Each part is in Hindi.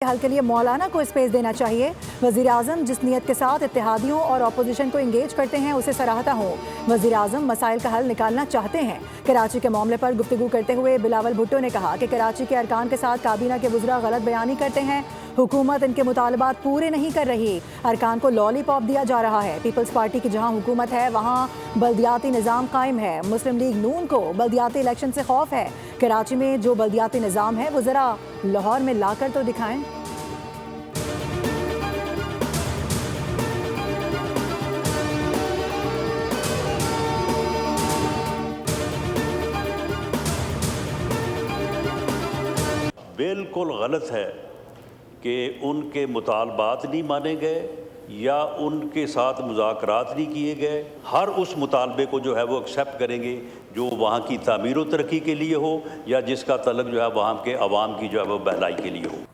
हल के लिए मौलाना को स्पेस देना चाहिए। वज़ीर आज़म जिस नीयत के साथ इत्तेहादियों और अपोजिशन को इंगेज करते हैं उसे सराहता हूँ। वज़ीर आज़म मसाइल का हल निकालना चाहते हैं। कराची के मामले पर गुफ्तगू करते हुए बिलावल भुट्टो ने कहा कि कराची के अरकान के साथ काबीना के वज़रा गलत बयानी करते हैं। हुकूमत इनके मुतालबात पूरे नहीं कर रही। अरकान को लॉलीपॉप दिया जा रहा है। पीपल्स पार्टी की जहाँ हुकूमत है वहाँ बल्दियाती निज़ाम कायम है। मुस्लिम लीग नून को बल्दियाती इलेक्शन से खौफ है। कराची में जो बल्दियाती निज़ाम है वो ज़रा लाहौर में लाकर तो दिखाएं। बिल्कुल गलत है कि उनके मुतालबात नहीं माने गए या उनके साथ मुज़ाकरात नहीं किए गए। हर उस मुतालबे को जो है वो एक्सेप्ट करेंगे जो वहाँ की तामीर व तरक्की के लिए हो या जिसका तल्लुक़ जो है वहाँ के अवाम की जो है वो भलाई के लिए हो।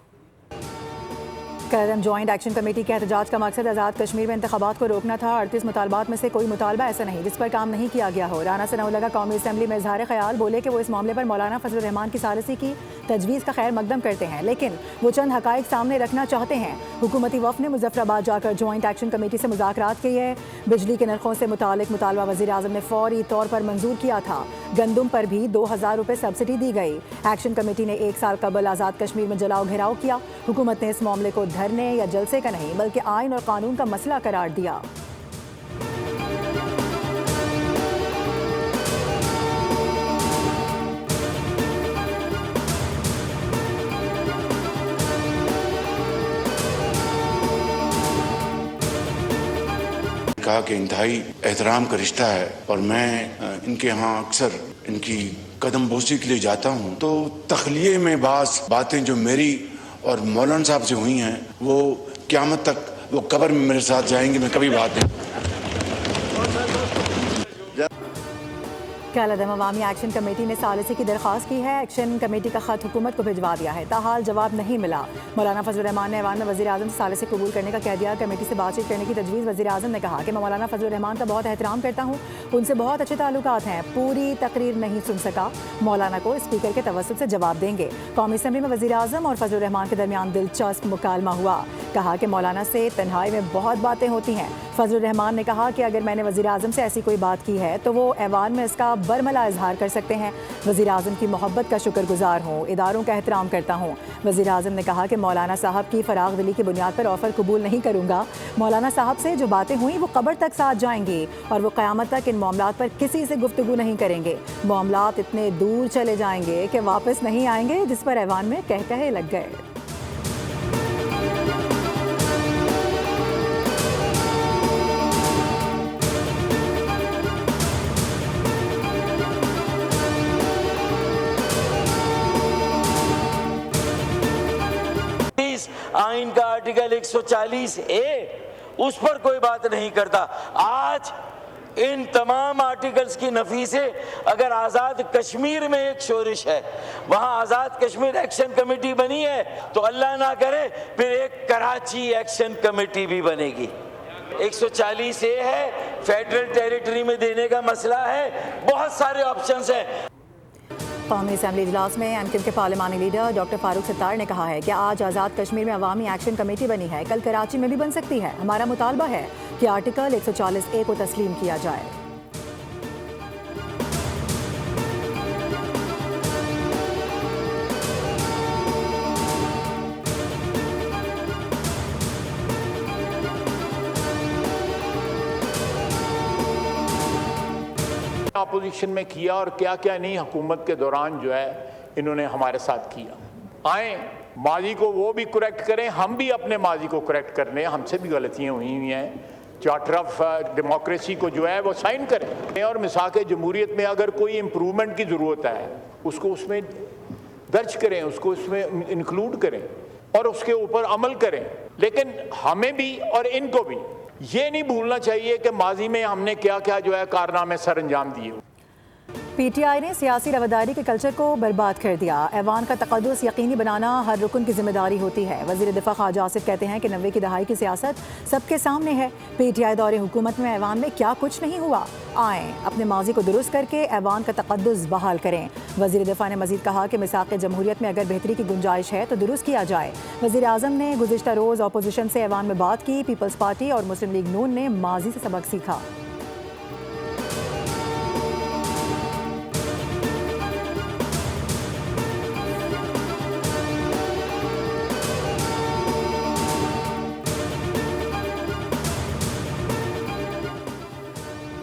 कलम जॉइंट एक्शन कमेटी के एहतजाज का मकसद आज़ाद कश्मीर में इंतखाबात को रोकना था। 38 मुतालबात में से कोई मुतालबा ऐसा नहीं जिस पर काम नहीं किया गया हो। राना सनाउल्लाह कौमी असम्बली में इजहार ख्याल बोले कि वो इस मामले पर मौलाना फजलुर रहमान की सालिसी की तजवीज़ का खैर मकदम करते हैं, लेकिन वो चंद हकाइक सामने रखना चाहते हैं। हुकूमती वफ़द ने मुजफ्फराबाद जाकर जॉइंट एक्शन कमेटी से मुज़ाकरात किए। बिजली के नरखों से मुतालिक मुतालबा वज़ीर आज़म ने फौरी तौर पर मंजूर किया था। गंदुम पर भी 2000 रुपये सब्सिडी दी गई। एक्शन कमेटी ने 1 साल कबल आज़ाद कश्मीर में जलाओ घेराव किया। हुकूमत ने इस मामले को धरने या जलसे का नहीं बल्कि आइन और कानून का मसला करार दिया। कहा कि इंतहाई एहतराम का रिश्ता है और मैं इनके यहाँ अक्सर इनकी कदम बोसी के लिए जाता हूँ, तो तखलिये में बातें जो मेरी और मौलाना साहब से हुई हैं वो क़यामत तक वो कब्र में मेरे साथ जाएंगे। मैं कभी बात नहीं। कल अवामी एक्शन कमेटी ने सालिसी की दरख्वास्त की है। एक्शन कमेटी का खत हुकूमत को भिजवा दिया है, ताहाल जवाब नहीं मिला। मौलाना फजलुर रहमान ने ऐवान में वज़ीर आज़म से सालिसी कबूल करने का कह दिया। कमेटी से बातचीत करने की तजवीज़ वज़ीर आज़म ने कहा कि मैं मौलाना फजलुर रहमान का बहुत एहतराम करता हूँ, उनसे बहुत अच्छे ताल्लुकात हैं। पूरी तकरीर नहीं सुन सका, मौलाना को स्पीकर के तवस्सुत से जवाब देंगे। कौमी असम्बली में वज़ीर आज़म और फजलुर रहमान के दरमियान दिलचस्प मुकालमा हुआ। कहा कि मौलाना से तन्हाई में बहुत बातें होती हैं। फजलुर रहमान ने कहा कि अगर मैंने वज़ीर आज़म से ऐसी कोई बात की है तो वो ऐवान में इसका बरमला इजहार कर सकते हैं। वज़ीर आज़म की मोहब्बत का शुक्रगुजार हूँ, इदारों का एहतराम करता हूँ। वज़ीर आज़म ने कहा कि मौलाना साहब की फराग दिली की बुनियाद पर ऑफ़र कबूल नहीं करूँगा। मौलाना साहब से जो बातें हुई वो कब्र तक साथ जाएंगी और वो क़यामत तक इन मामलात पर किसी से गुफ्तगू नहीं करेंगे। मामलात इतने दूर चले जाएंगे कि वापस नहीं आएंगे, जिस पर ऐवान में कह कहे लग गए। आइन का आर्टिकल 140A उस पर कोई बात नहीं करता। आज इन तमाम आर्टिकल्स की नफी से अगर आज़ाद कश्मीर में एक शोरिश है, वहाँ आज़ाद कश्मीर एक्शन कमेटी बनी है, तो अल्लाह ना करे फिर एक कराची एक्शन कमेटी भी बनेगी। 140A है, फेडरल टेरिटरी में देने का मसला है, बहुत सारे ऑप्शंस हैं। कौमी असम्बली इजलास में एमक्यूएम के पार्लिमानी लीडर डॉक्टर फारूक सत्तार ने कहा है कि आज आज़ाद कश्मीर में अवामी एक्शन कमेटी बनी है, कल कराची में भी बन सकती है। हमारा मुतालबा है कि आर्टिकल 140A को तस्लीम किया जाए। अपोजिशन में किया और क्या क्या नहीं हुकूमत के दौरान जो है इन्होंने हमारे साथ किया। आए माजी को वो भी करेक्ट करें, हम भी अपने माजी को करेक्ट कर लें, हमसे भी गलतियाँ हुई हैं। चार्टर ऑफ डेमोक्रेसी को जो है वो साइन करें और मिसाक जमहूरियत में अगर कोई इम्प्रूवमेंट की ज़रूरत है उसको उसमें दर्ज करें, उसको उसमें इंक्लूड करें और उसके ऊपर अमल करें। लेकिन हमें भी और इनको भी ये नहीं भूलना चाहिए कि माजी में हमने क्या क्या जो है कारनामे सर अंजाम दिए। PTI ने सियासी रवादारी के कल्चर को बर्बाद कर दिया। ऐवान का तक़द्दुस यकीनी बनाना हर रुकन की जिम्मेदारी होती है। वज़ीर दिफ़ा ख्वाजा आसिफ कहते हैं कि 90 की दहाई की सियासत सबके सामने है। PTI दौरे हुकूमत में ऐवान में क्या कुछ नहीं हुआ। आएँ अपने माजी को दुरुस्त करके ऐवान का तक़द्दुस बहाल करें। वज़ीर दिफ़ा ने मज़ीद कहा कि मिसाक़ जमहूरियत में अगर बेहतरी की गुंजाइश है तो दुरुस्त किया जाए। वज़ीर आज़म ने गुज़िश्ता रोज़ अपोजिशन से ऐवान में बात की। पीपल्स पार्टी और मुस्लिम लीग नून ने माजी से सबक सीखा।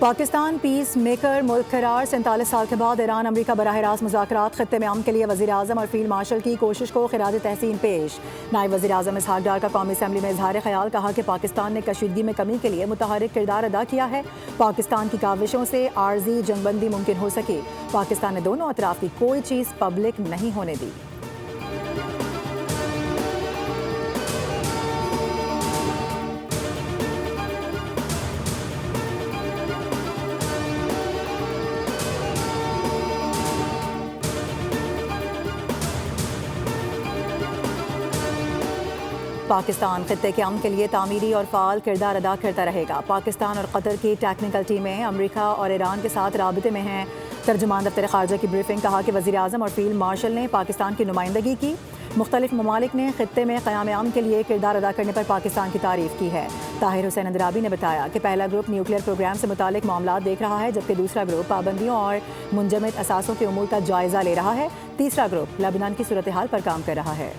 पाकिस्तान पीस मेकर मुल्क करार 47 साल के बाद ईरान अमरीका बराह रास्त मुज़ाकरात खत्ते में अमन के लिए वज़ीर आज़म और फील्ड मार्शल की कोशिश को खिराज तहसीन पेश। नायब वज़ीर आज़म इसहाक डार का कौमी असम्बली में इजहार ख्याल, कहा कि पाकिस्तान ने कशीदगी में कमी के लिए मुतहरिक किरदार अदा किया है। पाकिस्तान की काविशों से आर्जी जंगबंदी मुमकिन हो सकी। पाकिस्तान ने दोनों अतराफ की कोई चीज़ पब्लिक नहीं होने दी। पाकिस्तान खित्ते के अमन के लिए तामीरी और फ़ाल किरदार अदा करता रहेगा। पाकिस्तान और कतर की टेक्निकल टीमें अमरीका और ईरान के साथ राबते में हैं। तर्जुमान दफ्तर ख़ारजा की ब्रीफिंग, कहा कि वज़ीर आज़म और फील्ड मार्शल ने पाकिस्तान की नुमाइंदगी की। मुख्तलिफ ममालिक ने खित्ते में क़याम अमन के लिए किरदार अदा करने पर पाकिस्तान की तारीफ़ की है। ताहिर हुसैन अंदराबी ने बताया कि पहला ग्रुप न्यूक्लियर प्रोग्राम से मुतालिक मामला देख रहा है, जबकि दूसरा ग्रुप पाबंदियों और मुंजमद असासों के उमूर का जायज़ा ले रहा है। तीसरा ग्रुप लेबनान की सूरत हाल पर काम कर रहा है।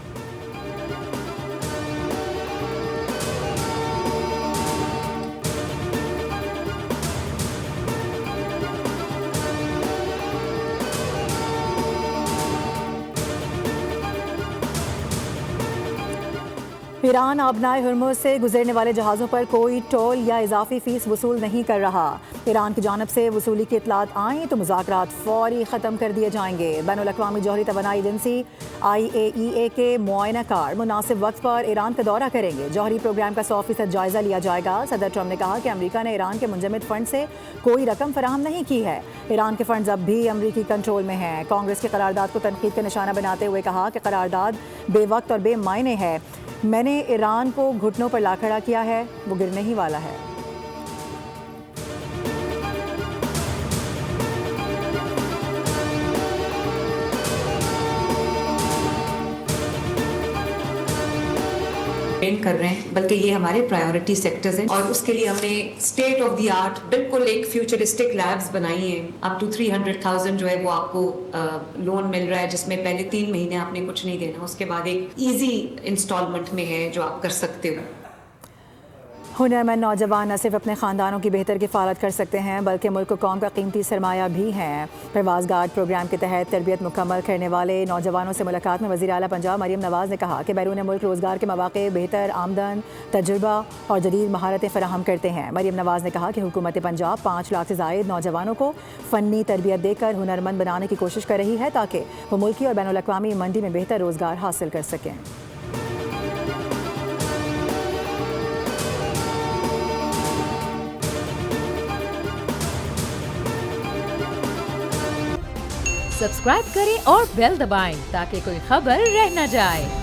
ईरान आबनाए हुर्मुज़ से गुजरने वाले जहाज़ों पर कोई टोल या इजाफी फ़ीस वसूल नहीं कर रहा। ईरान की जानिब से वसूली की इतलात आएँ तो मुज़ाकरात फ़ौरी ख़त्म कर दिए जाएंगे। बैनुल-अक़वामी जौहरी तवानाई एजेंसी IAEA के मुआयना कार मुनासिब वक्त पर ईरान का दौरा करेंगे। जौहरी प्रोग्राम का 100% जायज़ा लिया जाएगा। सदर ट्रम्प ने कहा कि अमरीका ने ईरान के मुंजमद फ़ंड से कोई रकम फराहम नहीं की है। ईरान के फ़ंड्स अब भी अमरीकी कंट्रोल में हैं। कांग्रेस की करारदाद को तनकीद का निशाना बनाते हुए कहा कि करारदाद बेवक्त और बेमायने है। मैंने ईरान को घुटनों पर ला खड़ा किया है, वो गिरने ही वाला है। कर रहे हैं, बल्कि ये हमारे प्रायोरिटी सेक्टर्स हैं और उसके लिए हमने स्टेट ऑफ द आर्ट बिल्कुल एक फ्यूचरिस्टिक लैब्स बनाई हैं। अप टू 300,000 जो है वो आपको लोन मिल रहा है, जिसमें पहले 3 महीने आपने कुछ नहीं देना, उसके बाद एक इजी इंस्टॉलमेंट में है जो आप कर सकते हो। हुनरमंद नौजवान न सिर्फ अपने ख़ानदानों की बेहतर किफ़ालत कर सकते हैं, बल्कि मुल्क को कौम का कीमती सरमाया भी हैं। प्रवास गार्ड प्रोग्राम के तहत तरबियत मुकम्मल करने वाले नौजवानों से मुलाकात में वज़ीर आला पंजाब मरियम नवाज़ ने कहा कि बैरून मुल्क रोज़गार के मौक़े, बेहतर आमदन, तजुर्बा और जदीद महारतें फ़राहम करते हैं। मरियम नवाज़ ने कहा कि हुकूमत पंजाब 5 लाख से ज़ायद नौजवानों को फ़नी तरबियत देकर हुनरमंद बनाने की कोशिश कर रही है, ताकि वो मुल्की और बैनुल-अक़वामी मंडी में बेहतर रोज़गार हासिल कर सकें। सब्सक्राइब करें और बेल दबाएं ताकि कोई खबर रह न जाए।